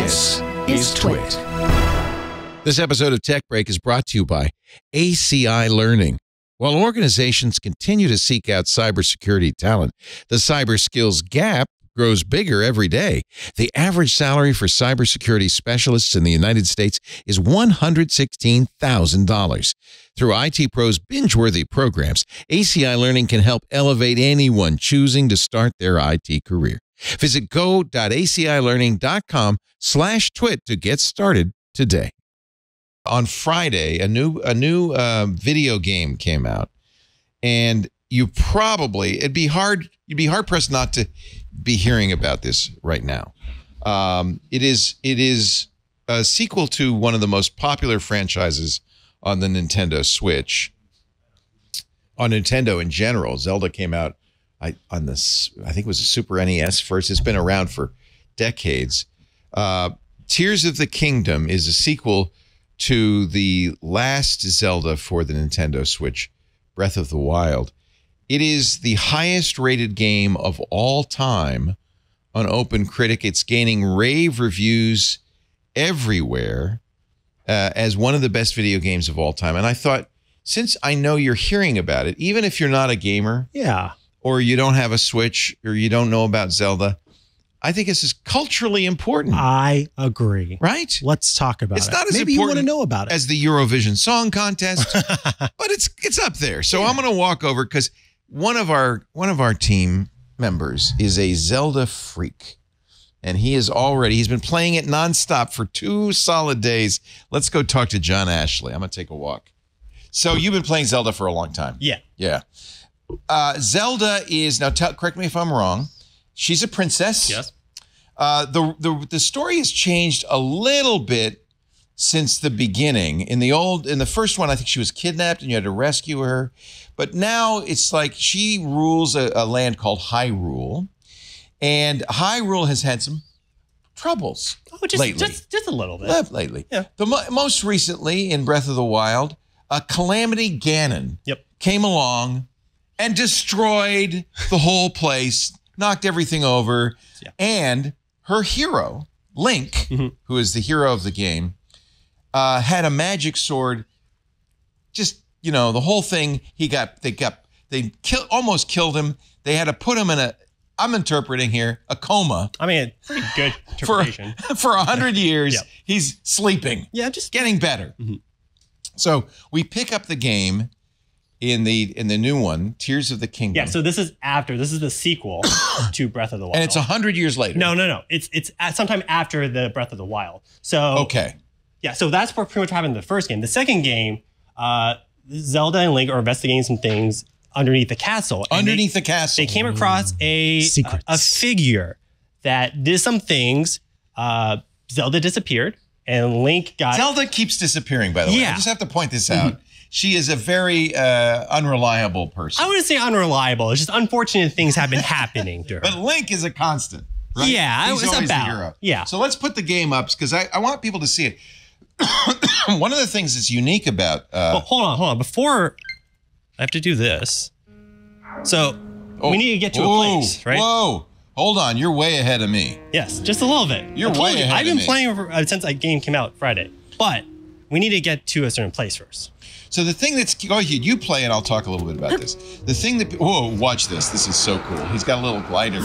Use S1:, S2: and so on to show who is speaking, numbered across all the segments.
S1: This is TWiT.
S2: This episode of Tech Break is brought to you by ACI Learning. While organizations continue to seek out cybersecurity talent, the cyber skills gap grows bigger every day. The average salary for cybersecurity specialists in the United States is $116,000. Through IT Pro's binge-worthy programs, ACI Learning can help elevate anyone choosing to start their IT career. Visit go.acilearning.com/twit to get started today. On Friday, a new video game came out, and you'd be hard pressed not to be hearing about this right now. It is a sequel to one of the most popular franchises on the Nintendo Switch. On Nintendo in general, Zelda came out I think it was a Super NES first. It's been around for decades. Tears of the Kingdom is a sequel to the last Zelda for the Nintendo Switch, Breath of the Wild. It is the highest rated game of all time on OpenCritic. It's gaining rave reviews everywhere as one of the best video games of all time. And I thought, since I know you're hearing about it, even if you're not a gamer, or you don't have a Switch, or you don't know about Zelda, I think this is culturally important.
S1: I agree.
S2: Right?
S1: Let's talk about it.
S2: It's not as
S1: Maybe
S2: important
S1: you want to know about it
S2: as the Eurovision Song Contest, but it's up there. So I'm going to walk over because one of our team members is a Zelda freak, and he's been playing it nonstop for 2 solid days. Let's go talk to John Ashley. I'm going to take a walk. So you've been playing Zelda for a long time. Yeah. Zelda is, now correct me if I'm wrong, she's a princess.
S1: Yes.
S2: The story has changed a little bit since the beginning. In the first one, I think she was kidnapped and you had to rescue her. But now it's like she rules a land called Hyrule. And Hyrule has had some troubles lately.
S1: Just a little bit.
S2: Lately.
S1: Yeah.
S2: Most recently, in Breath of the Wild, a Calamity Ganon came along and destroyed the whole place, knocked everything over. Yeah. And her hero, Link, who is the hero of the game, had a magic sword. Just, the whole thing, they almost killed him. They had to put him in I'm interpreting here, a coma.
S1: I mean, pretty good interpretation.
S2: For 100 years, he's sleeping.
S1: Yeah, just
S2: getting better. So we pick up the game in the new one, Tears of the Kingdom.
S3: Yeah, so this is the sequel to Breath of the Wild.
S2: And it's 100 years later.
S3: No. It's sometime after the Breath of the Wild. So
S2: okay.
S3: Yeah, so that's what pretty much happened in the first game. The second game, Zelda and Link are investigating some things underneath the castle.
S2: Underneath the castle.
S3: They came across a figure that did some things. Zelda disappeared, and Link got...
S2: Zelda keeps disappearing, by the way. I just have to point this out. She is a very unreliable person.
S3: I wouldn't say unreliable. It's just unfortunate things have been happening to her.
S2: But Link is a constant, right?
S3: Yeah,
S2: He's always
S3: about.
S2: the hero.
S3: Yeah.
S2: So let's put the game up because I want people to see it. One of the things that's unique about...
S3: well, hold on. Before I have to do this. So we need to get to a place, right?
S2: Whoa. Hold on. You're way ahead of me.
S3: Yes, just a little bit.
S2: You're way ahead of me.
S3: I've been playing since that game came out Friday. But we need to get to a certain place first.
S2: So the thing that's... Go ahead, you play and I'll talk a little bit about this. The thing that... Whoa, watch this. This is so cool. He's got a little glider.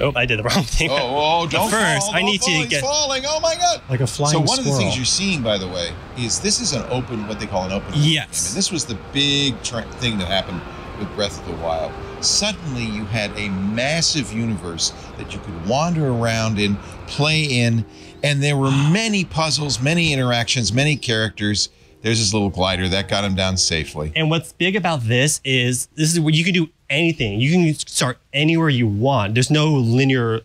S3: Oh, I did the wrong thing.
S2: Oh, don't fall.
S3: First, I need to get...
S2: He's falling. Oh, my God.
S1: Like a flying
S2: squirrel. So one of the things
S1: squirrel.
S2: you're seeing, by the way, is this is what they call an open world game. And this was the big thing that happened with Breath of the Wild. Suddenly, you had a massive universe that you could wander around in, play in, and there were many puzzles, many interactions, many characters. There's this little glider that got him down safely.
S3: And what's big about this is where you can do anything. You can start anywhere you want. There's no linear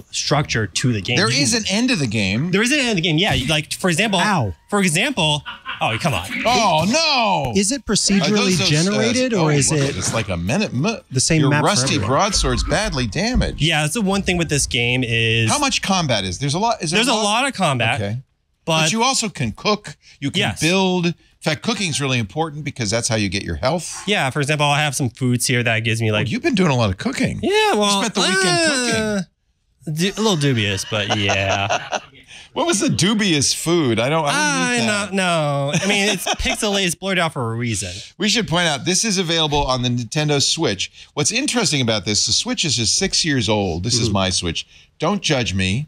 S3: structure to the game.
S2: There is an end of the game.
S3: There is an end of the game, yeah. Like, for example...
S1: Ow.
S3: For example... Oh, come on.
S2: Oh, no.
S1: Is it procedurally generated or is it...
S2: It's like a minute.
S1: The same
S2: Your
S1: map
S2: rusty broadsword's badly damaged.
S3: Yeah, that's the one thing with this game is...
S2: How much combat is? There's a lot.
S3: There's a lot of combat.
S2: Okay.
S3: But
S2: you also can cook. You can build. In fact, cooking is really important because that's how you get your health.
S3: Yeah, for example, I have some foods here that gives me like...
S2: You've been doing a lot of cooking.
S3: Yeah, well...
S2: You spent the weekend cooking.
S3: A little dubious, but yeah.
S2: What was the dubious food? I wouldn't eat that.
S3: No. I mean, it's pixelated, it's blurred out for a reason.
S2: We should point out this is available on the Nintendo Switch. What's interesting about this, the Switch is just 6 years old. This is my Switch. Don't judge me.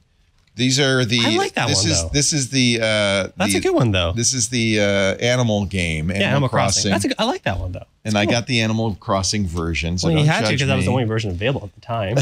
S2: These are the.
S3: I like that one though.
S2: This is the.
S3: That's a good one though.
S2: This is the animal game.
S3: Animal Crossing. I like that one though.
S2: And I got the Animal Crossing version. So
S3: well, you had to
S2: because
S3: that was the only version available at the time.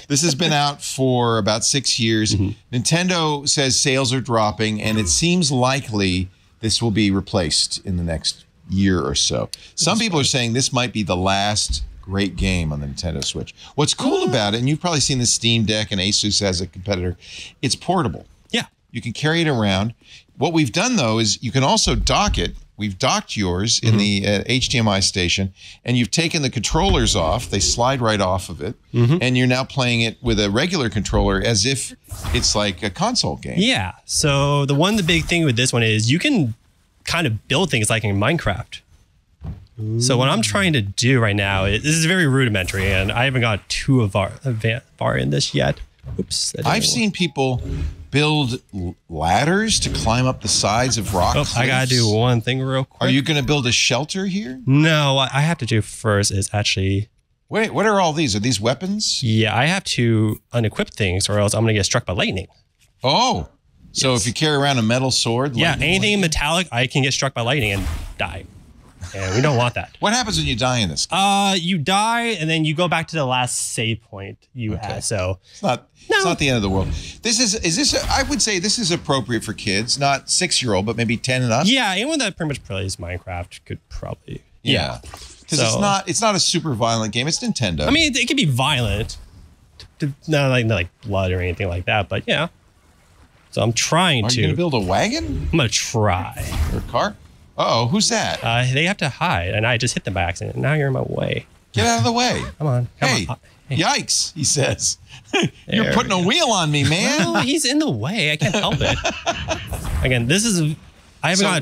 S2: This has been out for about 6 years. Nintendo says sales are dropping, and it seems likely this will be replaced in the next year or so. Some people are saying this might be the last great game on the Nintendo Switch. What's cool about it, and you've probably seen the Steam Deck, and Asus as a competitor, it's portable.
S3: Yeah.
S2: You can carry it around. What we've done, though, is you can also dock it. We've docked yours in the HDMI station, and you've taken the controllers off. They slide right off of it, and you're now playing it with a regular controller as if it's like a console game.
S3: Yeah. So the big thing with this one is you can kind of build things like in Minecraft. So what I'm trying to do right now is, this is very rudimentary, and I haven't got too far in this yet. Oops.
S2: I've seen people build ladders to climb up the sides of rock cliffs.
S3: I gotta do one thing real quick.
S2: Are you going to build a shelter here?
S3: No, what I have to do first is actually...
S2: Wait, what are all these? Are these weapons?
S3: Yeah, I have to unequip things or else I'm going to get struck by lightning.
S2: Oh, so if you carry around a metal sword...
S3: Yeah, anything metallic, I can get struck by lightning and die. And we don't want that.
S2: What happens when you die in this game?
S3: You die and then you go back to the last save point you had. So
S2: it's not the end of the world. I would say this is appropriate for kids, not 6-year-old, but maybe 10 and up.
S3: Yeah, anyone that pretty much plays Minecraft could probably.
S2: Yeah. Because it's not a super violent game. It's Nintendo.
S3: I mean, it can be violent. Not like blood or anything like that, but yeah. So I'm trying to.
S2: Are you going to build a wagon?
S3: I'm going to try.
S2: Or a car? Uh-oh, who's that?
S3: They have to hide, and I just hit them by accident. Now you're in my way.
S2: Get out of the way.
S3: Come on.
S2: Hey, yikes, he says. You're putting a wheel on me, man.
S3: Well, he's in the way. I can't help it. Again, this is...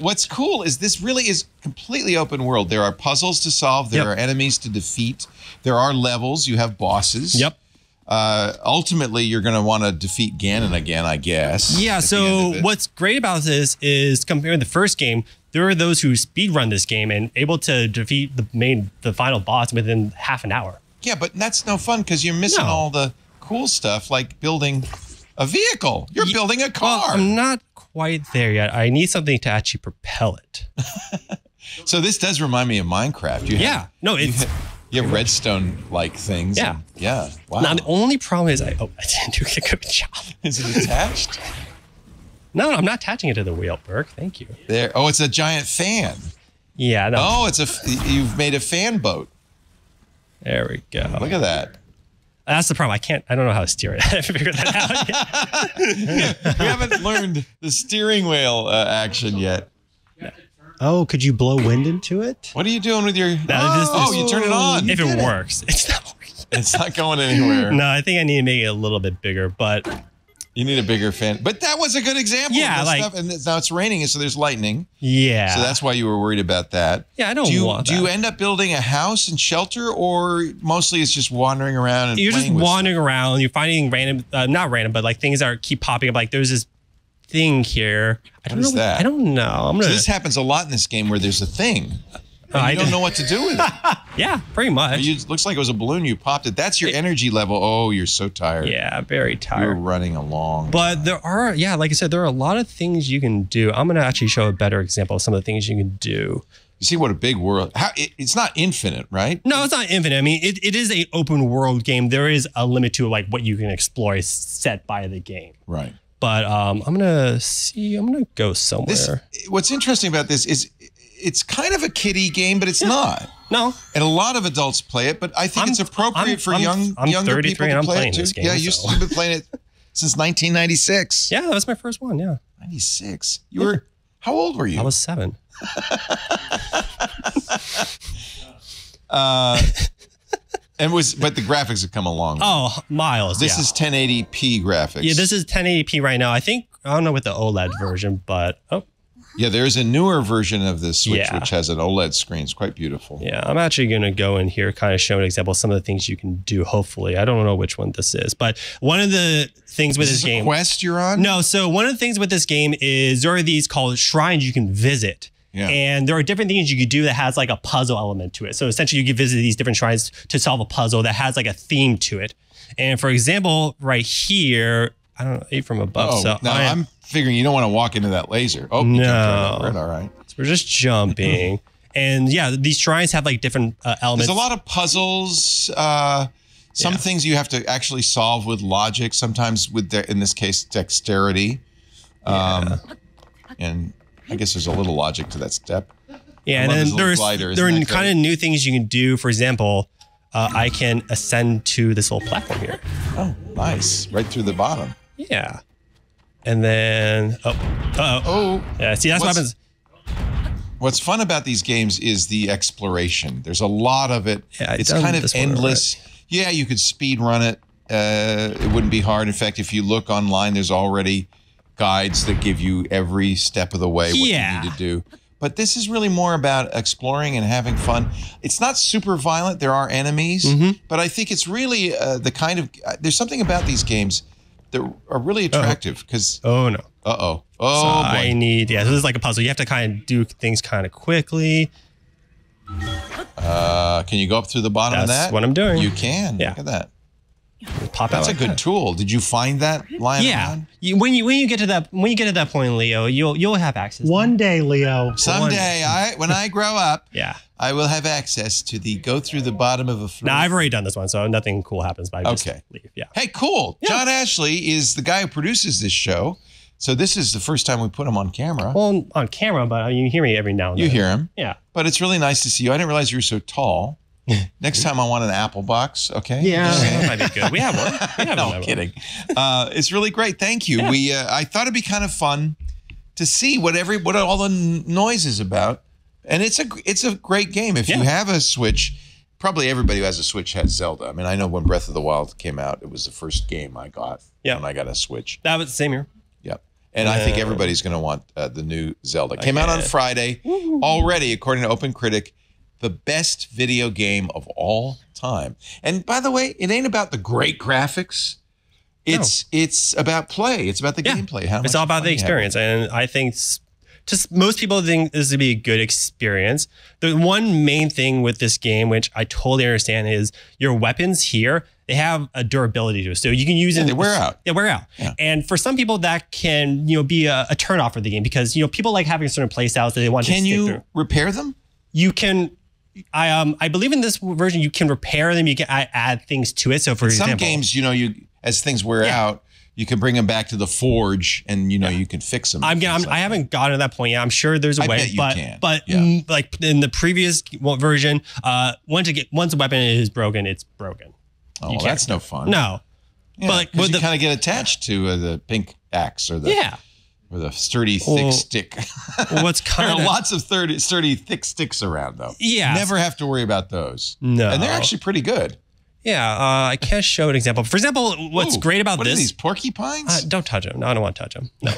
S2: What's cool is this really is completely open world. There are puzzles to solve. There are enemies to defeat. There are levels. You have bosses.
S3: Yep.
S2: Ultimately, you're going to want to defeat Ganon again, I guess.
S3: Yeah, so what's great about this is comparing the first game, there are those who speedrun this game and able to defeat the final boss within half an hour.
S2: Yeah, but that's no fun because you're missing all the cool stuff like building a vehicle. You're building a car.
S3: Well, I'm not quite there yet. I need something to actually propel it.
S2: So this does remind me of Minecraft. You have redstone-like things.
S3: Yeah.
S2: Yeah. Wow.
S3: Now, the only problem is I didn't do a good job.
S2: Is it attached?
S3: No, I'm not attaching it to the wheel, Burke. Thank you.
S2: There. Oh, it's a giant fan.
S3: Yeah. No.
S2: Oh, you've made a fan boat.
S3: There we go.
S2: Look at that.
S3: That's the problem. I don't know how to steer it. I haven't figured that out yet.
S2: We haven't learned the steering wheel action yet.
S1: Oh, could you blow wind into it?
S2: What are you doing with your... you turn it on.
S3: If it works. It's not working.
S2: It's not going anywhere.
S3: No, I think I need to make it a little bit bigger, but...
S2: You need a bigger fan. But that was a good example of this stuff. And now it's raining, so there's lightning.
S3: Yeah.
S2: So that's why you were worried about that.
S3: Yeah, I don't want that.
S2: Do you end up building a house and shelter, or mostly it's just wandering around and
S3: You're
S2: playing
S3: just wandering around. You're finding random... not random, but like things that keep popping up. Like there's this thing here.
S2: What is that?
S3: I don't know.
S2: So this happens a lot in this game where there's a thing. You don't know what to do with it.
S3: Yeah, pretty much.
S2: It looks like it was a balloon. You popped it. That's your energy level. Oh, you're so tired.
S3: Yeah, very tired.
S2: You're running along.
S3: But there are, like I said, there are a lot of things you can do. I'm going to actually show a better example of some of the things you can do.
S2: You see what a big world. It's not infinite, right?
S3: No, it's not infinite. I mean, it is an open world game. There is a limit to like what you can explore set by the game.
S2: Right.
S3: But I'm going to go somewhere.
S2: What's interesting about this is it's kind of a kiddie game, but it's not.
S3: No.
S2: And a lot of adults play it, but I think it's appropriate for younger people to play it too.
S3: This game,
S2: yeah, you've been playing it since 1996.
S3: Yeah, that was my first one, yeah.
S2: 96. How old were you?
S3: I was 7.
S2: But the graphics have come along.
S3: Oh, miles.
S2: This is 1080p graphics.
S3: Yeah, this is 1080p right now. I don't know with the OLED version, but
S2: Yeah, there's a newer version of this Switch
S3: Yeah.
S2: which has an OLED screen. It's quite beautiful.
S3: Yeah, I'm actually going to go in here, kind of show an example of some of the things you can do, hopefully. I don't know which one this is, but one of the things with this game...
S2: a quest you're on?
S3: No, so one of the things with this game is there are these called shrines you can visit.
S2: Yeah.
S3: And there are different things you could do that has like a puzzle element to it. So essentially you can visit these different shrines to solve a puzzle that has like a theme to it. And for example, right here, I don't know, 8 from above.
S2: Oh,
S3: so
S2: no, I'm figuring you don't want to walk into that laser. Oh, you jumped right over it. All right.
S3: So we're just jumping. And yeah, these shrines have like different elements.
S2: There's a lot of puzzles. Some things you have to actually solve with logic. Sometimes with, in this case, dexterity. And I guess there's a little logic to that step.
S3: Yeah, and then there are kind of new things you can do. For example, I can ascend to this little platform here.
S2: Oh, nice. Right through the bottom.
S3: Yeah. And then, yeah, see, that's what happens.
S2: What's fun about these games is the exploration. There's a lot of it.
S3: Yeah,
S2: it's kind of endless. Yeah, you could speed run it. It wouldn't be hard. In fact, if you look online, there's already guides that give you every step of the way what you need to do. But this is really more about exploring and having fun. It's not super violent. There are enemies, but I think it's really the kind of there's something about these games that are really attractive because
S3: no.
S2: Oh,
S3: So I need so this is like a puzzle. You have to kind of do things kind of quickly.
S2: Can you go up through the bottom of that?
S3: That's what I'm doing.
S2: You can.
S3: Yeah.
S2: Look at that.
S3: Pop
S2: That's
S3: out
S2: a good tool. Did you find that lying around?
S3: When you get to that point, Leo, you'll have access.
S1: One day, Leo.
S2: Someday, when I grow up,
S3: Yeah.
S2: I will have access to go through the bottom of a floor.
S3: Now I've already done this one, so nothing cool happens. But I just leave. Yeah.
S2: Hey, cool. Yeah. John Ashley is the guy who produces this show. So this is the first time we put him on camera.
S3: Well, on camera, but you hear me every now and then.
S2: You hear him.
S3: Yeah.
S2: But it's really nice to see you. I didn't realize you were so tall. Next time I want an Apple box, okay?
S3: Yeah, that might be good. We have one.
S2: No, I'm kidding. It's really great. Thank you. Yeah. I thought it'd be kind of fun to see what all the noise is about. And it's a great game. If you have a Switch, probably everybody who has a Switch has Zelda. I mean, I know when Breath of the Wild came out, it was the first game I got when I got a Switch.
S3: That was the same here.
S2: Yep. And I think everybody's going to want the new Zelda. Came out on Friday. Already, according to OpenCritic, the best video game of all time. And by the way, it ain't about the great graphics. It's about play. It's about the gameplay.
S3: It's all about the experience. And I think just most people think this would be a good experience. The one main thing with this game, which I totally understand, is your weapons here, they have a durability to it. So you can use it.
S2: They wear out.
S3: They wear out. Yeah. And for some people that can, be a turnoff for the game because, people like having certain play styles that they want to stick through. Can you
S2: repair them?
S3: You can. I believe in this version you can repair them. You can add things to it. So for example,
S2: some games, as things wear out, you can bring them back to the forge, and you can fix them.
S3: I haven't gotten to that point yet. I'm sure there's a way,
S2: bet you can.
S3: But like in the previous version, once a weapon is broken, it's broken.
S2: Oh, that's no fun.
S3: No,
S2: but you kind of get attached to the pink axe or the sturdy, thick stick.
S3: What's
S2: there are lots of sturdy, thick sticks around, though.
S3: Yeah.
S2: Never have to worry about those.
S3: No.
S2: And they're actually pretty good.
S3: Yeah. I can't show an example. For example, what's great about
S2: what
S3: this...
S2: What are these, porcupines?
S3: Don't touch them. No, I don't want to touch them. No.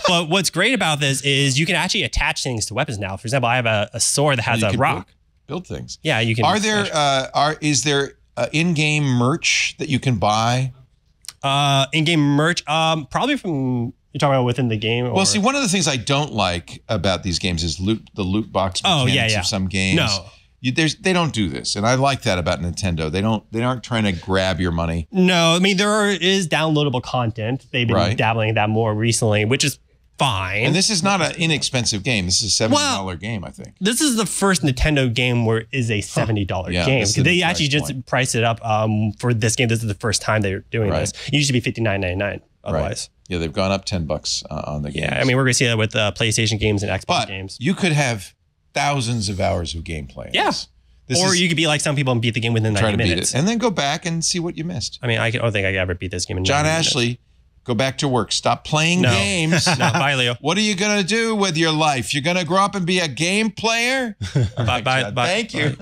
S3: But what's great about this is you can actually attach things to weapons now. For example, I have a sword that has a rock.
S2: Build things.
S3: Yeah, you can...
S2: Is there in-game merch that you can buy?
S3: In-game merch? Probably from... You're talking about within the game?
S2: Well, see, one of the things I don't like about these games is the loot box mechanics of some games.
S3: No.
S2: They don't do this, and I like that about Nintendo. They aren't trying to grab your money.
S3: No, I mean there is downloadable content. They've been dabbling in that more recently, which is fine.
S2: And this is not an inexpensive game. This is a $70 game, I think.
S3: This is the first Nintendo game where it is a $70 game. They actually just priced it up for this game. This is the first time they're doing this. It used to be $59.99 otherwise.
S2: Yeah, they've gone up $10 on the game.
S3: Yeah, I mean, we're going to see that with PlayStation games and Xbox games.
S2: You could have thousands of hours of gameplay.
S3: Yeah. Or you could be like some people and beat the game within 90 minutes.
S2: And then go back and see what you missed.
S3: I mean, I don't think I could ever beat this game in 90
S2: John
S3: minutes.
S2: Ashley, go back to work. Stop playing games.
S3: No, bye, Leo.
S2: What are you going to do with your life? You're going to grow up and be a game player?
S3: Bye.
S2: Thank you.